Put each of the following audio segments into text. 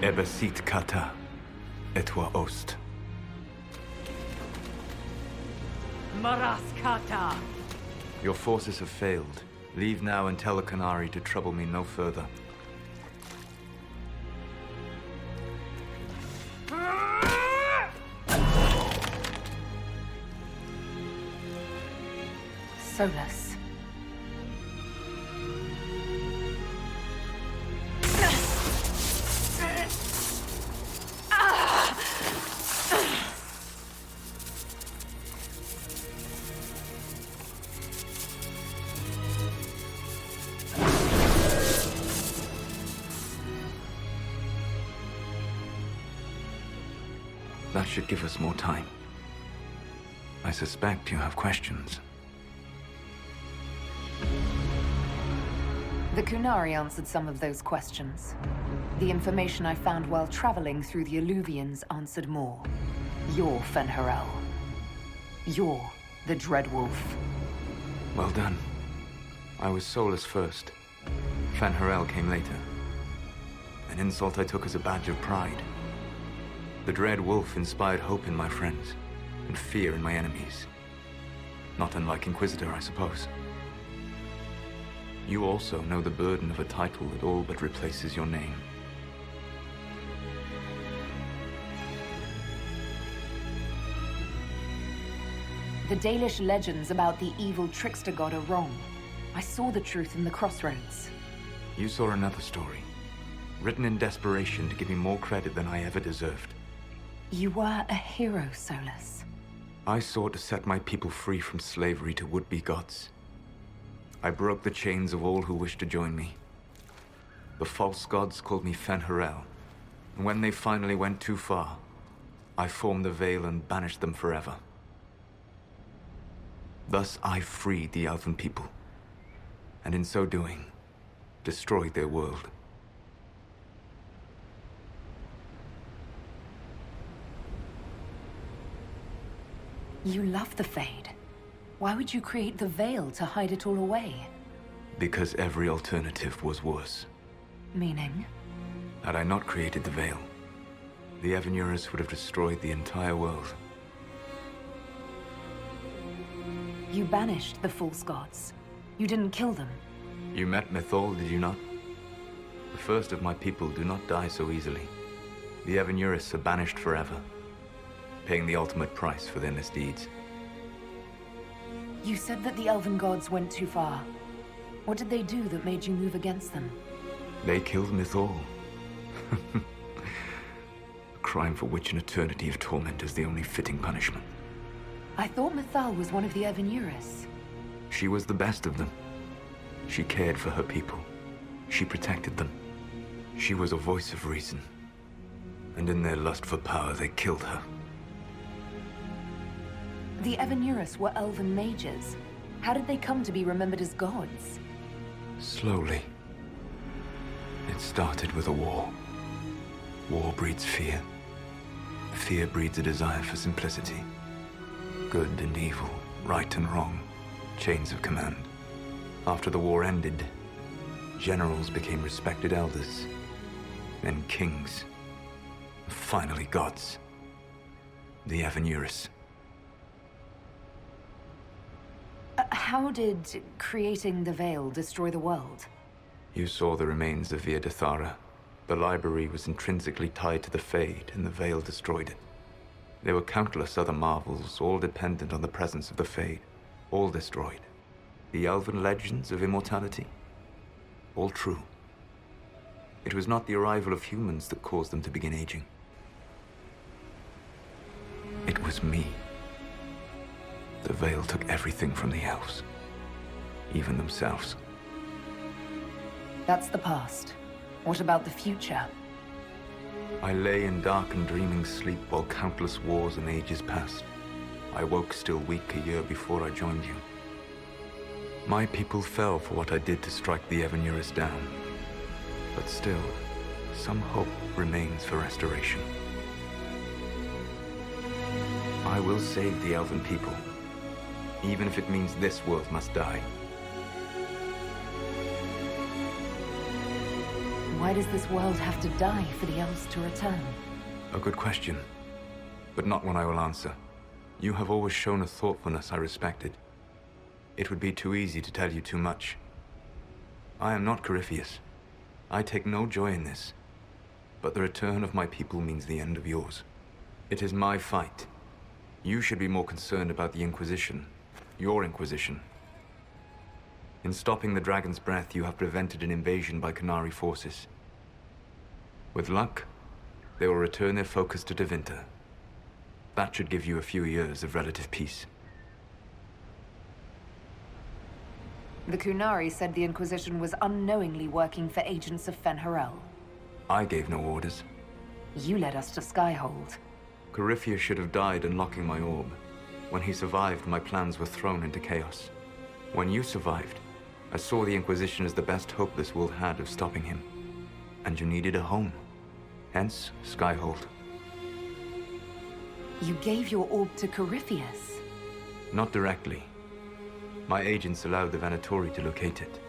Ebesit kata, etwa ost. Maraskata! Your forces have failed. Leave now and tell the Qunari to trouble me no further. Solas. That should give us more time. I suspect you have questions. The Qunari answered some of those questions. The information I found while traveling through the Alluvians answered more. You're Fen'Harel. You're the Dreadwolf. Well done. I was Solas first. Fen'Harel came later. An insult I took as a badge of pride. The Dreadwolf inspired hope in my friends, and fear in my enemies. Not unlike Inquisitor, I suppose. You also know the burden of a title that all but replaces your name. The Dalish legends about the evil trickster god are wrong. I saw the truth in the crossroads. You saw another story, written in desperation to give me more credit than I ever deserved. You were a hero, Solas. I sought to set my people free from slavery to would-be gods. I broke the chains of all who wished to join me. The false gods called me Fen'Harel, and when they finally went too far, I formed the Veil and banished them forever. Thus I freed the Elven people, and in so doing, destroyed their world. You love the Fade. Why would you create the Veil to hide it all away? Because every alternative was worse. Meaning? Had I not created the Veil, the Evanurus would have destroyed the entire world. You banished the false gods. You didn't kill them. You met Mythol, did you not? The first of my people do not die so easily. The Evanurus are banished forever, paying the ultimate price for their misdeeds. You said that the Elven gods went too far. What did they do that made you move against them? They killed Mythol. A crime for which an eternity of torment is the only fitting punishment. I thought Mythal was one of the Evanurus. She was the best of them. She cared for her people. She protected them. She was a voice of reason. And in their lust for power, they killed her. The Evanurus were Elven mages. How did they come to be remembered as gods? Slowly. It started with a war. War breeds fear. Fear breeds a desire for simplicity. Good and evil, right and wrong, chains of command. After the war ended, generals became respected elders, then kings, and finally gods. The Evanurus. How did creating the Veil destroy the world? You saw the remains of Via Dathara. The library was intrinsically tied to the Fade, and the Veil destroyed it. There were countless other marvels, all dependent on the presence of the Fade, all destroyed. The elven legends of immortality, all true. It was not the arrival of humans that caused them to begin aging. It was me. The Veil took everything from the elves, even themselves. That's the past. What about the future? I lay in dark and dreaming sleep while countless wars and ages passed. I woke still weak a year before I joined you. My people fell for what I did to strike the Evanurus down. But still, some hope remains for restoration. I will save the Elven people, even if it means this world must die. Why does this world have to die for the elves to return? A good question, but not one I will answer. You have always shown a thoughtfulness I respected. It would be too easy to tell you too much. I am not Corypheus. I take no joy in this. But the return of my people means the end of yours. It is my fight. You should be more concerned about the Inquisition. Your Inquisition. In stopping the Dragon's Breath, you have prevented an invasion by Qunari forces. With luck, they will return their focus to Tevinter. That should give you a few years of relative peace. The Qunari said the Inquisition was unknowingly working for agents of Fen'Harel. I gave no orders. You led us to Skyhold. Corypheus should have died unlocking my orb. When he survived, my plans were thrown into chaos. When you survived, I saw the Inquisition as the best hope this world had of stopping him. And you needed a home. Hence, Skyhold. You gave your orb to Corypheus? Not directly. My agents allowed the Venatori to locate it.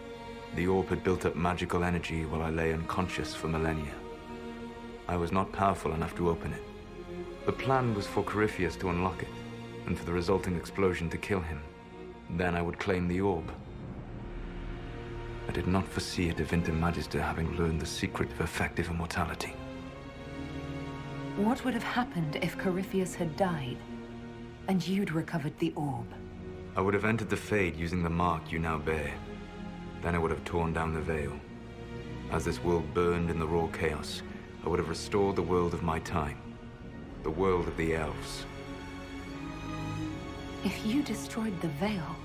The orb had built up magical energy while I lay unconscious for millennia. I was not powerful enough to open it. The plan was for Corypheus to unlock it, and for the resulting explosion to kill him. Then I would claim the orb. I did not foresee a Tevinter Magister having learned the secret of effective immortality. What would have happened if Corypheus had died, and you'd recovered the orb? I would have entered the Fade using the mark you now bear. Then I would have torn down the veil. As this world burned in the raw chaos, I would have restored the world of my time. The world of the elves. If you destroyed the veil,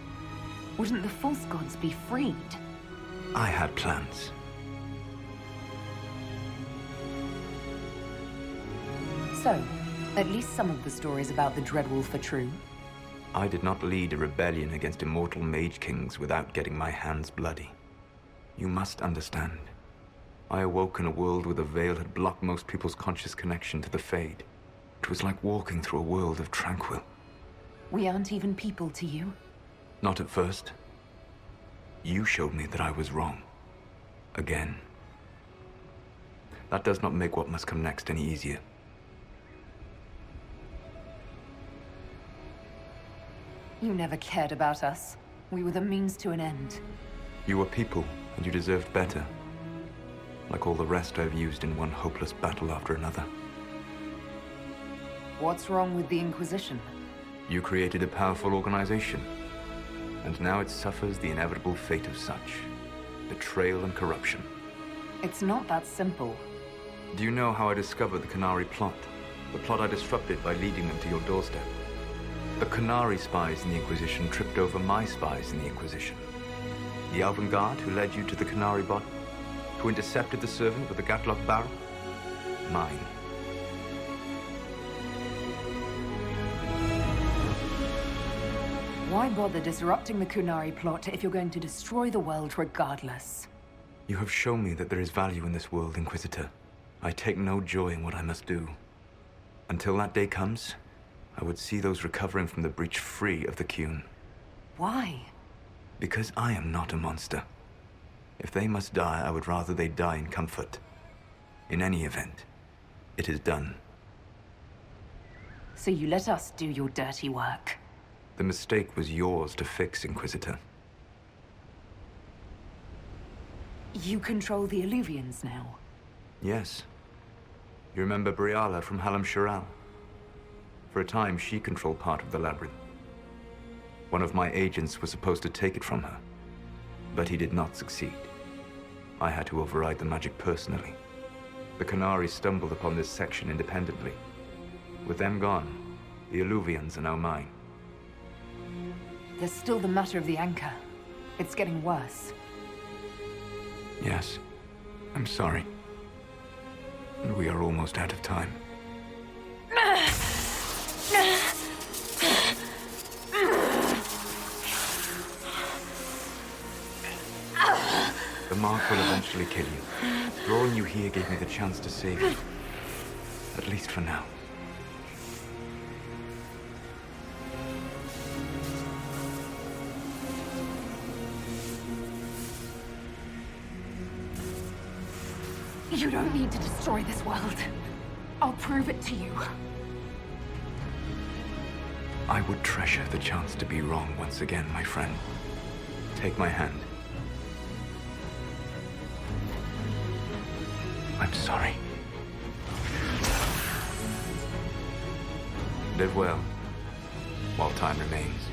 wouldn't the false gods be freed? I had plans. So, at least some of the stories about the Dreadwolf are true. I did not lead a rebellion against immortal mage kings without getting my hands bloody. You must understand. I awoke in a world where the veil had blocked most people's conscious connection to the Fade. It was like walking through a world of tranquil. We aren't even people to you? Not at first. You showed me that I was wrong. Again. That does not make what must come next any easier. You never cared about us. We were the means to an end. You were people, and you deserved better. Like all the rest I've used in one hopeless battle after another. What's wrong with the Inquisition? You created a powerful organization, and now it suffers the inevitable fate of such. Betrayal and corruption. It's not that simple. Do you know how I discovered the Qunari plot? The plot I disrupted by leading them to your doorstep. The Qunari spies in the Inquisition tripped over my spies in the Inquisition. The Elven Guard who led you to the Qunari bot, who intercepted the servant with the Gatlock barrel? Mine. Why bother disrupting the Qunari plot if you're going to destroy the world regardless? You have shown me that there is value in this world, Inquisitor. I take no joy in what I must do. Until that day comes, I would see those recovering from the breach free of the Qun. Why? Because I am not a monster. If they must die, I would rather they die in comfort. In any event, it is done. So you let us do your dirty work? The mistake was yours to fix, Inquisitor. You control the Illuvians now? Yes. You remember Briala from Halam Shiral? For a time, she controlled part of the labyrinth. One of my agents was supposed to take it from her, but he did not succeed. I had to override the magic personally. The Qunari stumbled upon this section independently. With them gone, the Illuvians are now mine. There's still the matter of the anchor. It's getting worse. Yes, I'm sorry. And we are almost out of time. The mark will eventually kill you. Drawing you here gave me the chance to save you. At least for now. You don't need to destroy this world. I'll prove it to you. I would treasure the chance to be wrong once again, my friend. Take my hand. I'm sorry. Live well, while time remains.